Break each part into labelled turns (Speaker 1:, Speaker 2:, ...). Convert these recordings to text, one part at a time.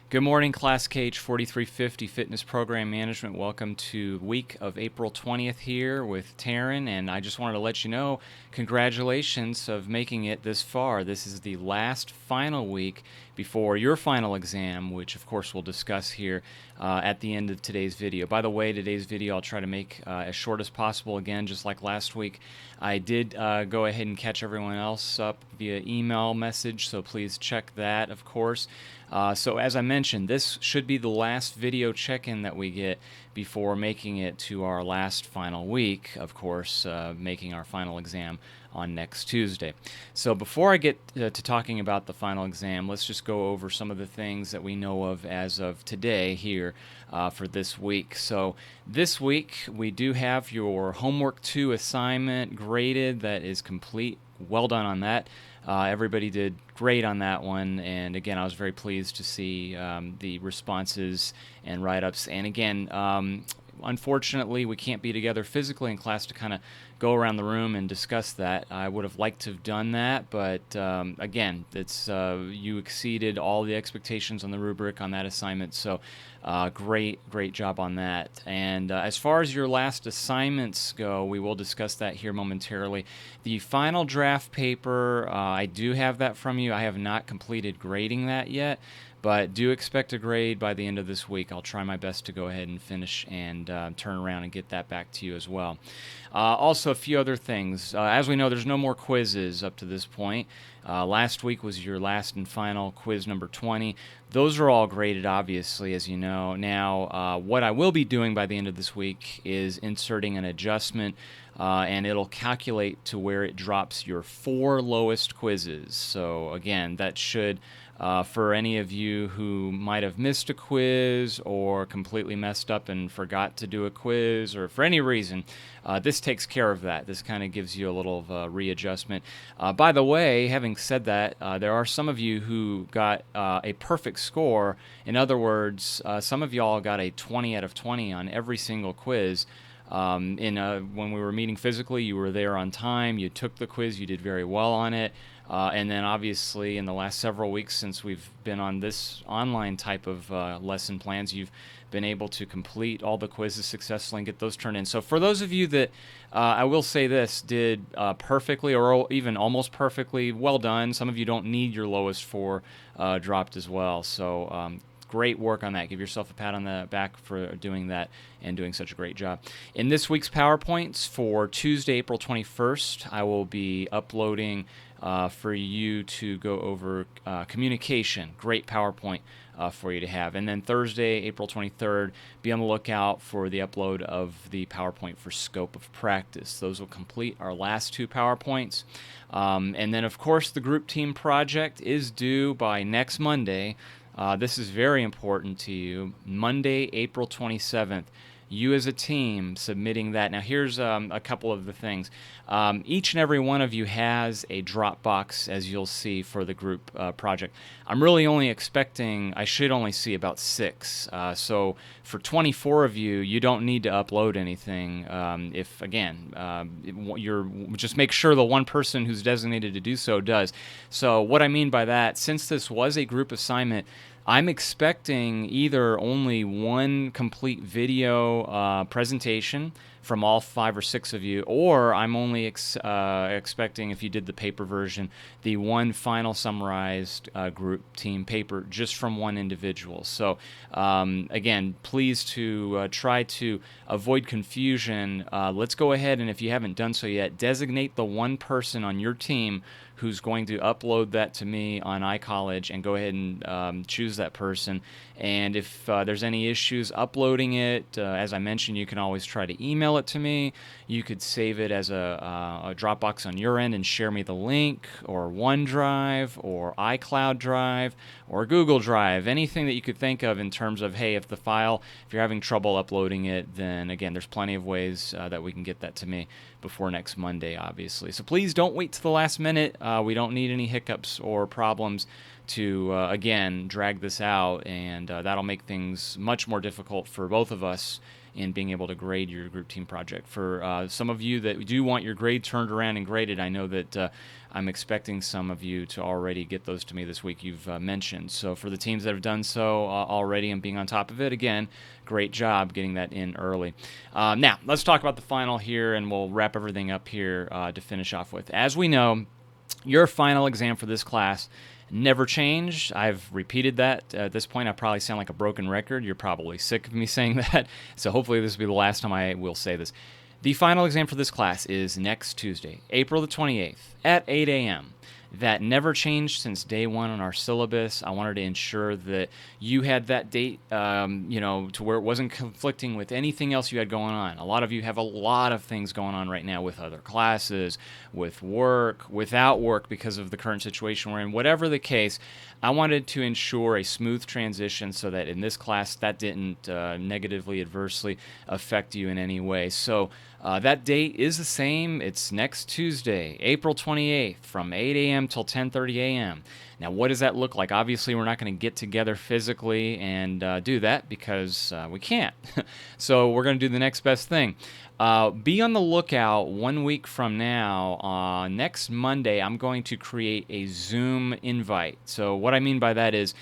Speaker 1: Good morning, Class KH 4350 Fitness Program Management. Welcome to week of April 20th here with Taryn, and I just wanted to let you know, congratulations of making it this far. This is the last final week before your final exam, which of course we'll discuss here at the end of today's video. By the way, today's video I'll try to make as short as possible. Again, just like last week, I did go ahead and catch everyone else up via email message, so please check that, of course. So as I mentioned, this should be the last video check-in that we get before making it to our last final week, of course, making our final exam on next Tuesday. So before I get to talking about the final exam, let's just go over some of the things that we know of as of today here for this week. So this week we do have your Homework 2 assignment graded. That is complete. Well done on that. Everybody did great on that one, and again, I was very pleased to see the responses and write-ups. And again, unfortunately, we can't be together physically in class to kind of go around the room and discuss that. I would have liked to have done that, but again, it's you exceeded all the expectations on the rubric on that assignment, so great job on that. And as far as your last assignments go, we will discuss that here momentarily. The final draft paper, I do have that from you. I have not completed grading that yet, but do expect a grade by the end of this week. I'll try my best to go ahead and finish and turn around and get that back to you as well. Also, a few other things. As we know, there's no more quizzes up to this point. Last week was your last and final quiz number 20. Those are all graded, obviously, as you know. Now, what I will be doing by the end of this week is inserting an adjustment, and it'll calculate to where it drops your 4 lowest quizzes. So, again, that should... for any of you who might have missed a quiz or completely messed up and forgot to do a quiz, or for any reason, this takes care of that. This kind of gives you a little readjustment. By the way, having said that, there are some of you who got a perfect score. In other words, some of y'all got a 20 out of 20 on every single quiz. When we were meeting physically, you were there on time, you took the quiz, you did very well on it. And then obviously in the last several weeks since we've been on this online type of lesson plans, you've been able to complete all the quizzes successfully and get those turned in. So for those of you that, I will say this, did perfectly or even almost perfectly, well done. Some of you don't need your lowest 4 dropped as well. So great work on that. Give yourself a pat on the back for doing that and doing such a great job. In this week's PowerPoints for Tuesday, April 21st, I will be uploading for you to go over communication. Great PowerPoint for you to have. And then Thursday, April 23rd, be on the lookout for the upload of the PowerPoint for scope of practice. Those will complete our last 2 PowerPoints. And then, of course, the group team project is due by next Monday. This is very important to you. Monday, April 27th. You as a team submitting that. Now here's a couple of the things. Each and every one of you has a Dropbox, as you'll see, for the group project. I'm really only expecting, I should only see about 6. So for 24 of you, you don't need to upload anything. If, again, just make sure the one person who's designated to do so does. So what I mean by that, since this was a group assignment, I'm expecting either only one complete video presentation from all 5 or 6 of you, or I'm only expecting, if you did the paper version, the one final summarized group team paper just from one individual. So again, please to try to avoid confusion. Let's go ahead and, if you haven't done so yet, designate the one person on your team who's going to upload that to me on iCollege, and go ahead and choose that person. And if there's any issues uploading it, as I mentioned, you can always try to email it to me. You could save it as a Dropbox on your end and share me the link, or OneDrive, or iCloud Drive, or Google Drive, anything that you could think of in terms of, hey, if you're having trouble uploading it, then again, there's plenty of ways that we can get that to me before next Monday, obviously. So please don't wait to the last minute. We don't need any hiccups or problems to, again, drag this out, and that'll make things much more difficult for both of us in being able to grade your group team project. For some of you that do want your grade turned around and graded, I know that I'm expecting some of you to already get those to me this week, you've mentioned. So for the teams that have done so already and being on top of it, again, great job getting that in early. Now, let's talk about the final here, and we'll wrap everything up here to finish off with. As we know, your final exam for this class never changed. I've repeated that. At this point, I probably sound like a broken record. You're probably sick of me saying that, so hopefully this will be the last time I will say this. The final exam for this class is next Tuesday, April the 28th at 8 a.m. That never changed since day one on our syllabus. I wanted to ensure that you had that date, to where it wasn't conflicting with anything else you had going on. A lot of you have a lot of things going on right now with other classes, with work, without work because of the current situation we're in. Whatever the case, I wanted to ensure a smooth transition so that in this class that didn't negatively, adversely affect you in any way. So that date is the same. It's next Tuesday, April 28th from 8 a.m. till 10:30 a.m. Now, what does that look like? Obviously, we're not going to get together physically and do that because we can't. So we're going to do the next best thing. Be on the lookout 1 week from now. Next Monday, I'm going to create a Zoom invite. So what I mean by that is,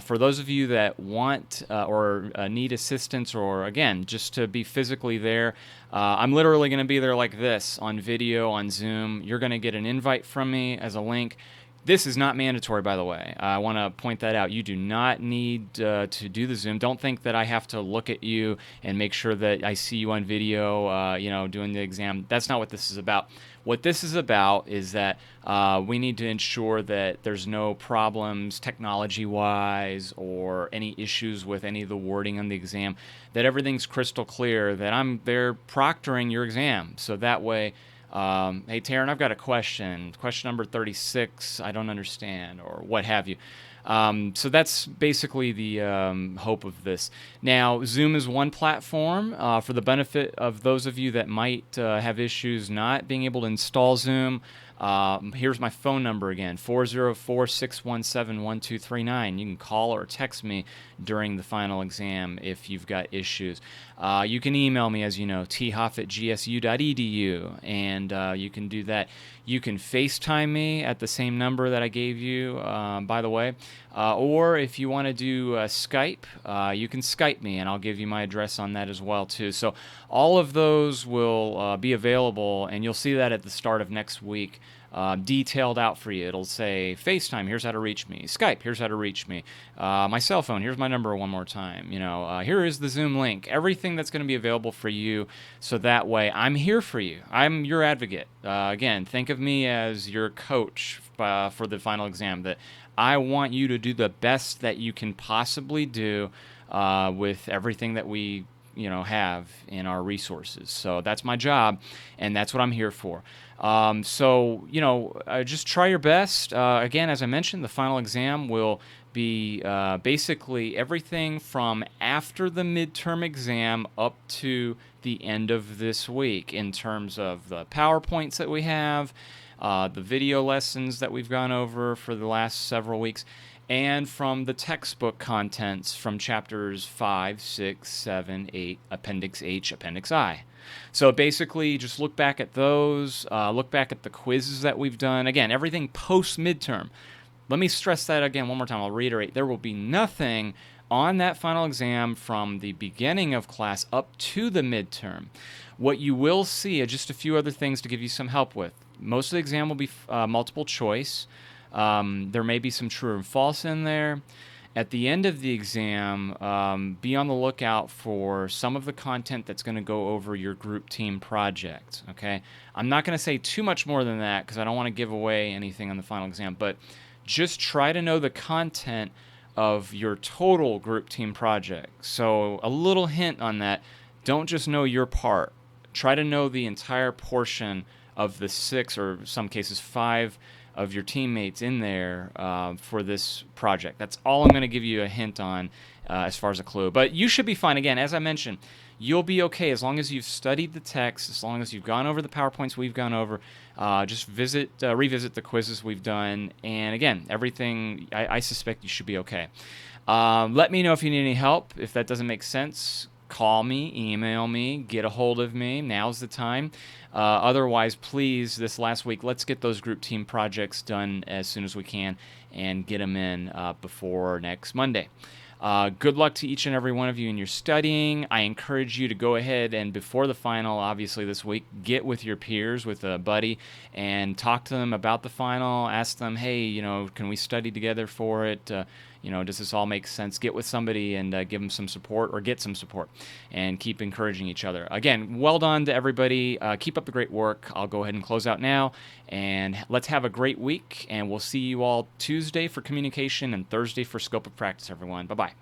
Speaker 1: for those of you that want or need assistance, or again, just to be physically there, I'm literally going to be there like this on video on Zoom. You're going to get an invite from me as a link. This is not mandatory, by the way. I want to point that out. You do not need to do the Zoom. Don't think that I have to look at you and make sure that I see you on video, doing the exam. That's not what this is about. What this is about is that we need to ensure that there's no problems technology-wise or any issues with any of the wording on the exam, that everything's crystal clear, that I'm there proctoring your exam. So that way, hey, Taryn, I've got a question number 36, I don't understand, or what have you. So that's basically the hope of this. Now, Zoom is one platform. For the benefit of those of you that might have issues not being able to install Zoom, here's my phone number again, 404-617-1239. You can call or text me during the final exam if you've got issues. You can email me, as you know, thoff@gsu.edu, and you can do that. You can FaceTime me at the same number that I gave you, by the way. Or if you want to do Skype, you can Skype me, and I'll give you my address on that as well, too. So all of those will be available, and you'll see that at the start of next week. Detailed out for you. It'll say FaceTime, here's how to reach me. Skype, here's how to reach me. My cell phone, here's my number one more time. Here is the Zoom link. Everything that's going to be available for you, so that way I'm here for you. I'm your advocate. Again, think of me as your coach for the final exam, that I want you to do the best that you can possibly do with everything that we have in our resources. So that's my job, and that's what I'm here for. Just try your best. Again, as I mentioned, the final exam will be basically everything from after the midterm exam up to the end of this week in terms of the PowerPoints that we have, the video lessons that we've gone over for the last several weeks, and from the textbook contents from chapters 5, 6, 7, 8, Appendix H, Appendix I. So basically, just look back at those, look back at the quizzes that we've done. Again, everything post-midterm. Let me stress that again one more time. I'll reiterate. There will be nothing on that final exam from the beginning of class up to the midterm. What you will see are just a few other things to give you some help with. Most of the exam will be multiple choice. There may be some true and false in there. At the end of the exam, be on the lookout for some of the content that's going to go over your group team project, okay? I'm not going to say too much more than that because I don't want to give away anything on the final exam, but just try to know the content of your total group team project. So a little hint on that, don't just know your part. Try to know the entire portion of the 6, or some cases 5, of your teammates in there for this project. That's all I'm going to give you a hint on as far as a clue. But you should be fine. Again, as I mentioned, you'll be okay as long as you've studied the text, as long as you've gone over the PowerPoints we've gone over. Just revisit the quizzes we've done. And again, everything, I suspect you should be okay. Let me know if you need any help. If that doesn't make sense, call me, email me, get a hold of me. Now's the time. Otherwise, please, this last week, let's get those group team projects done as soon as we can and get them in before next Monday. Good luck to each and every one of you in your studying. I encourage you to go ahead and before the final, obviously this week, get with your peers, with a buddy, and talk to them about the final. Ask them, hey, can we study together for it? Does this all make sense? Get with somebody and give them some support or get some support and keep encouraging each other. Again, well done to everybody. Keep up the great work. I'll go ahead and close out now, and let's have a great week, and we'll see you all Tuesday for communication and Thursday for scope of practice, everyone. Bye-bye.